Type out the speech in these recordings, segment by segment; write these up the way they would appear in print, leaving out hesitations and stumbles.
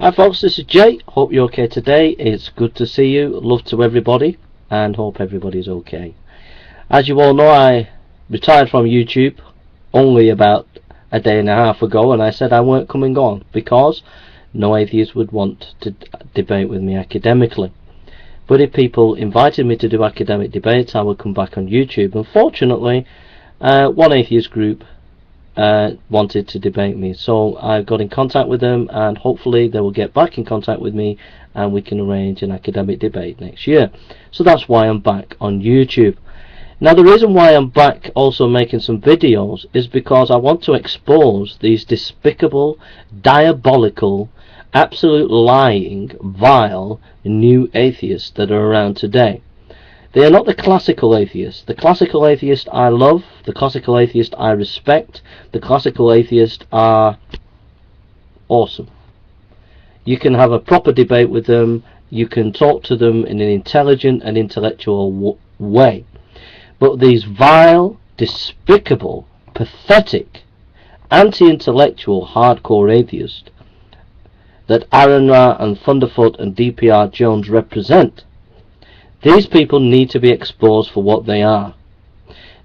Hi folks, this is Jay. Hope you're okay today. It's good to see you. Love to everybody and hope everybody's okay. As you all know, I retired from YouTube only about a day and a half ago, and I said I weren't coming on because no atheist would want to debate with me academically. But if people invited me to do academic debates, I would come back on YouTube. Unfortunately, one atheist group wanted to debate me, so I got in contact with them, and hopefully they will get back in contact with me and we can arrange an academic debate next year. So that's why I'm back on YouTube. Now the reason why I'm back also making some videos is because I want to expose these despicable, diabolical, absolute lying, vile new atheists that are around today. They are not the classical atheists. The classical atheist I love, the classical atheist I respect, the classical atheists are awesome. You can have a proper debate with them, you can talk to them in an intelligent and intellectual way. But these vile, despicable, pathetic, anti-intellectual, hardcore atheists that Aaron Ra and Thunderfoot and dprjones represent, these people need to be exposed for what they are.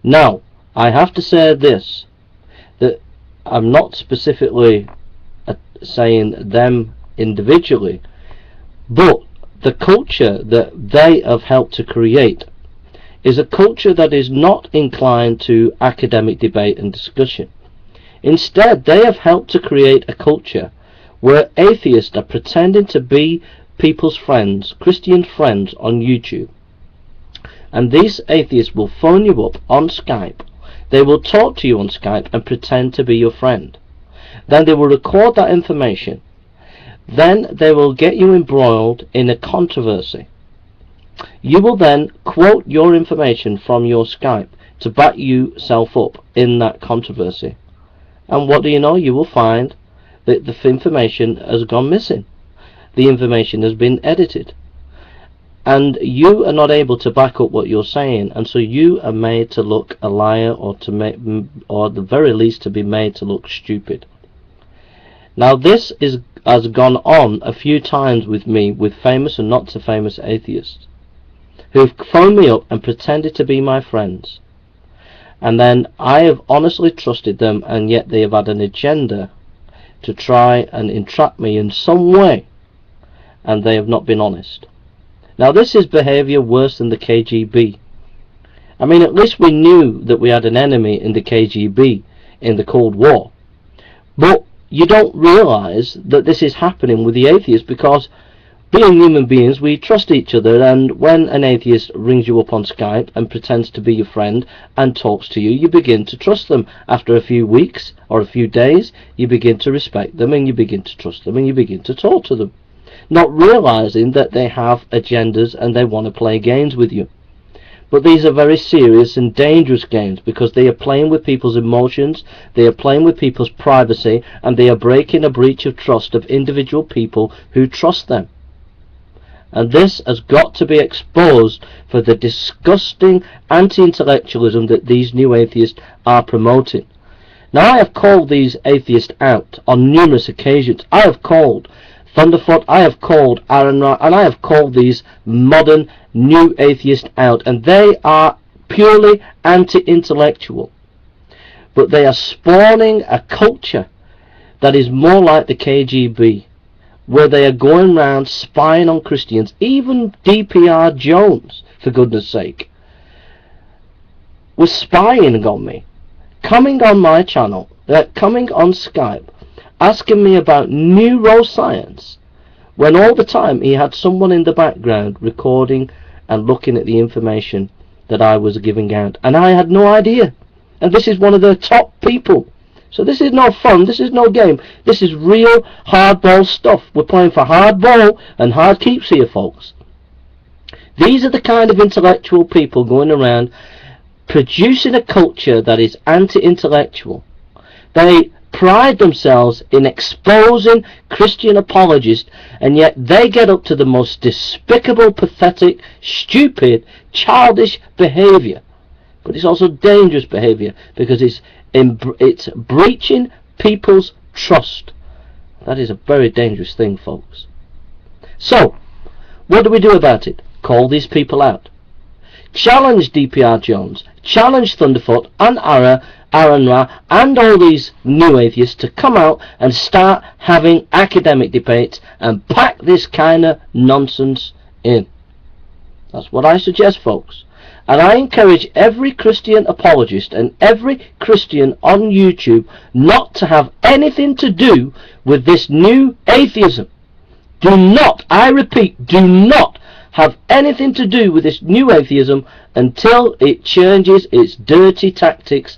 Now, I have to say this, that I'm not specifically saying them individually, but the culture that they have helped to create is a culture that is not inclined to academic debate and discussion. Instead, they have helped to create a culture where atheists are pretending to be people's friends, Christian friends, on YouTube. And these atheists will phone you up on Skype. They will talk to you on Skype and pretend to be your friend. Then they will record that information. Then they will get you embroiled in a controversy. You will then quote your information from your Skype to back yourself up in that controversy. And what do you know? You will find that the information has gone missing. The information has been edited. And you are not able to back up what you're saying, and so you are made to look a liar, or at the very least to be made to look stupid. Now this has gone on a few times with me, with famous and not so famous atheists, who've phoned me up and pretended to be my friends, and then I have honestly trusted them, and yet they have had an agenda to try and entrap me in some way, and they have not been honest. Now this is behaviour worse than the KGB. I mean, at least we knew that we had an enemy in the KGB in the Cold War. But you don't realise that this is happening with the atheists, because being human beings, we trust each other, and when an atheist rings you up on Skype and pretends to be your friend and talks to you, you begin to trust them. After a few weeks or a few days, you begin to respect them, and you begin to trust them, and you begin to talk to them, not realizing that they have agendas and they want to play games with you. But these are very serious and dangerous games, because they are playing with people's emotions, they are playing with people's privacy, and they are breaking a breach of trust of individual people who trust them. And this has got to be exposed for the disgusting anti-intellectualism that these new atheists are promoting. Now, I have called these atheists out on numerous occasions. I have called Thunderfoot, I have called Aaron Ra, and I have called these modern new atheists out, and they are purely anti-intellectual. But they are spawning a culture that is more like the KGB, where they are going around spying on Christians. Even dprjones, for goodness sake, was spying on me, coming on my channel, coming on Skype, asking me about neuroscience, when all the time he had someone in the background recording and looking at the information that I was giving out, and I had no idea. And this is one of the top people. So this is no fun, this is no game, this is real hardball stuff. We're playing for hardball and hard keeps here, folks. These are the kind of intellectual people going around producing a culture that is anti-intellectual. They pride themselves in exposing Christian apologists, and yet they get up to the most despicable, pathetic, stupid, childish behaviour. But it's also dangerous behaviour, because it's breaching people's trust. That is a very dangerous thing, folks. So, what do we do about it? Call these people out. Challenge DPR Jones, challenge Thunderfoot and Aaron Ra and all these new atheists to come out and start having academic debates and pack this kind of nonsense in. That's what I suggest, folks. And I encourage every Christian apologist and every Christian on YouTube not to have anything to do with this new atheism. Do not, I repeat, do not have anything to do with this new atheism until it changes its dirty tactics,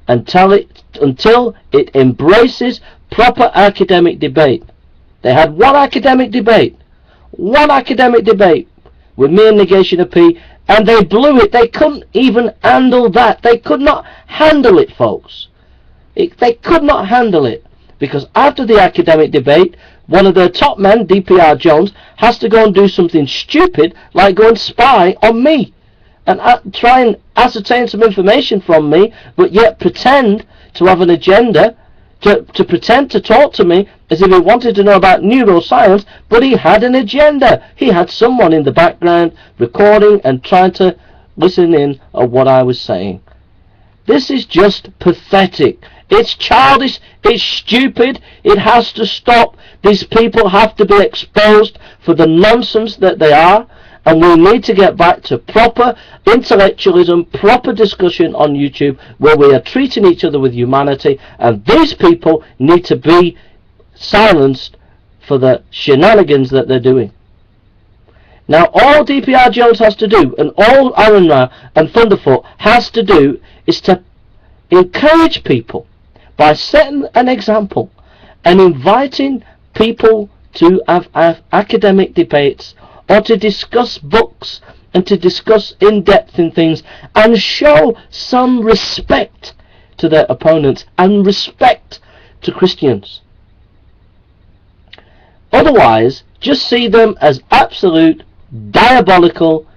until it embraces proper academic debate. They had one academic debate with mere negation of P, and they blew it. They couldn't even handle that. They could not handle it, folks. They could not handle it, because after the academic debate, one of their top men, dpr Jones, has to go and do something stupid like go and spy on me and try and ascertain some information from me, but yet pretend to have an agenda, to pretend to talk to me as if he wanted to know about neuroscience, but he had an agenda. He had someone in the background recording and trying to listen in on what I was saying. This is just pathetic. It's childish, it's stupid, it has to stop. These people have to be exposed for the nonsense that they are, and we need to get back to proper intellectualism, proper discussion on YouTube, where we are treating each other with humanity, and these people need to be silenced for the shenanigans that they're doing. Now, all dpr Jones has to do, and all Aaron Ra and Thunderfoot has to do, is to encourage people by setting an example and inviting people to have academic debates, or to discuss books and to discuss in depth in things, and show some respect to their opponents and respect to Christians. Otherwise, just see them as absolute diabolical,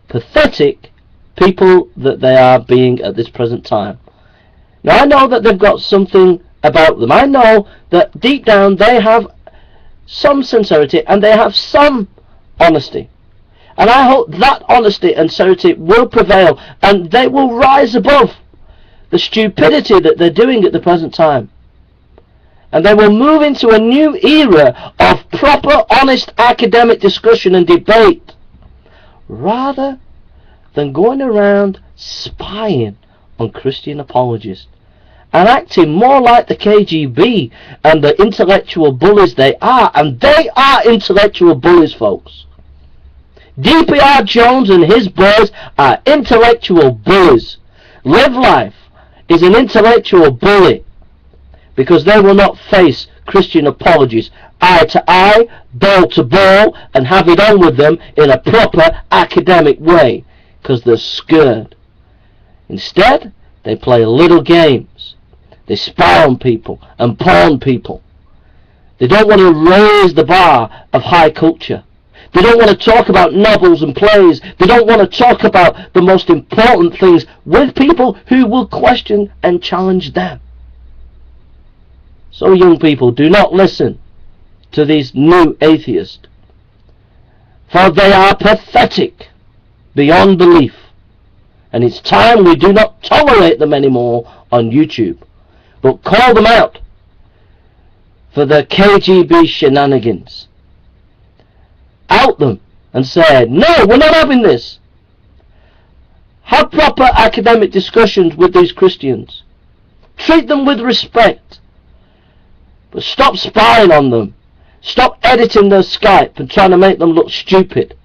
pathetic people that they are being at this present time. Now, I know that they've got something about them. I know that deep down they have some sincerity and they have some honesty. And I hope that honesty and sincerity will prevail, and they will rise above the stupidity that they're doing at the present time. And they will move into a new era of proper, honest academic discussion and debate, rather than going around spying on Christian apologists and acting more like the KGB and the intellectual bullies they are. And they are intellectual bullies, folks. dpr Jones and his boys are intellectual bullies. Live Life is an intellectual bully, because they will not face Christian apologies eye to eye, ball to ball, and have it on with them in a proper academic way, because they're scared. Instead, they play little games. They spy on people and pawn people. They don't want to raise the bar of high culture. They don't want to talk about novels and plays. They don't want to talk about the most important things with people who will question and challenge them. So, young people, do not listen to these new atheists, for they are pathetic beyond belief, and it's time we do not tolerate them anymore on YouTube, but call them out for their KGB shenanigans. Out them and say, no, we're not having this. Have proper academic discussions with these Christians. Treat them with respect. But stop spying on them. Stop editing their Skype and trying to make them look stupid.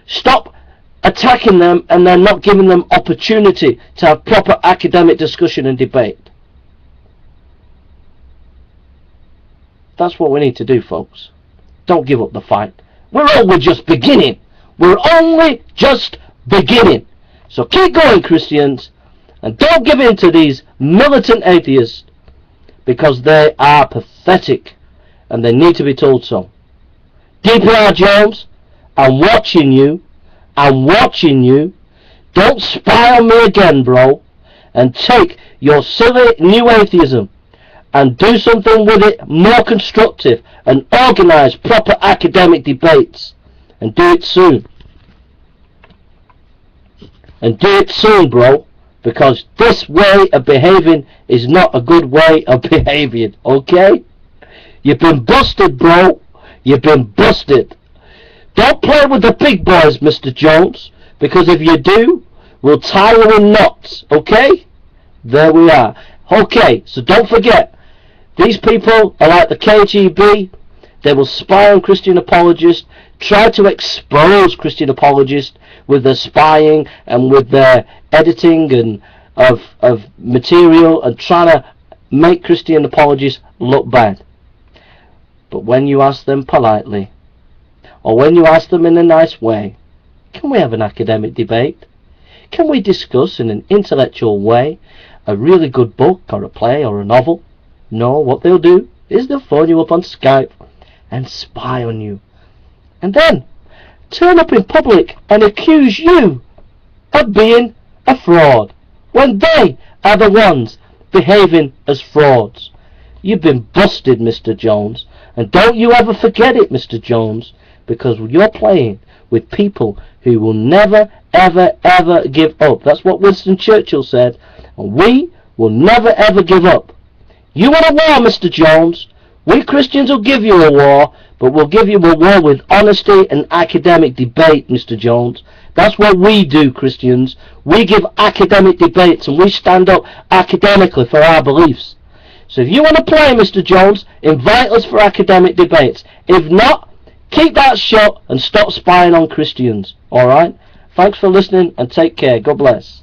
Stop attacking them and then not giving them opportunity to have proper academic discussion and debate. That's what we need to do, folks. Don't give up the fight. We're only just beginning. We're only just beginning. So keep going, Christians, and don't give in to these militant atheists, because they are pathetic and they need to be told so. dpr Jones, I'm watching you. I'm watching you. Don't spy on me again, bro, and take your silly new atheism and do something with it more constructive and organise proper academic debates, and do it soon. And do it soon, bro, because this way of behaving is not a good way of behaving, okay? You've been busted, bro. You've been busted. Don't play with the big boys, Mr. Jones, because if you do, we'll tie you in knots, okay? There we are. Okay, so don't forget, these people are like the KGB. They will spy on Christian apologists, try to expose Christian apologists with their spying and with their editing and of material, and trying to make Christian apologists look bad. But when you ask them politely, or when you ask them in a nice way, can we have an academic debate? Can we discuss in an intellectual way a really good book or a play or a novel? No, what they'll do is they'll phone you up on Skype and spy on you, and then turn up in public and accuse you of being a fraud, when they are the ones behaving as frauds. You've been busted, Mr. Jones, and don't you ever forget it, Mr. Jones, because you're playing with people who will never, ever, ever give up. That's what Winston Churchill said, and we will never, ever give up. You want a war, Mr. Jones? We Christians will give you a war, but we'll give you a war with honesty and academic debate, Mr. Jones. That's what we do, Christians. We give academic debates, and we stand up academically for our beliefs. So if you want to play, Mr. Jones, invite us for academic debates. If not, keep that shut and stop spying on Christians. Alright? Thanks for listening, and take care. God bless.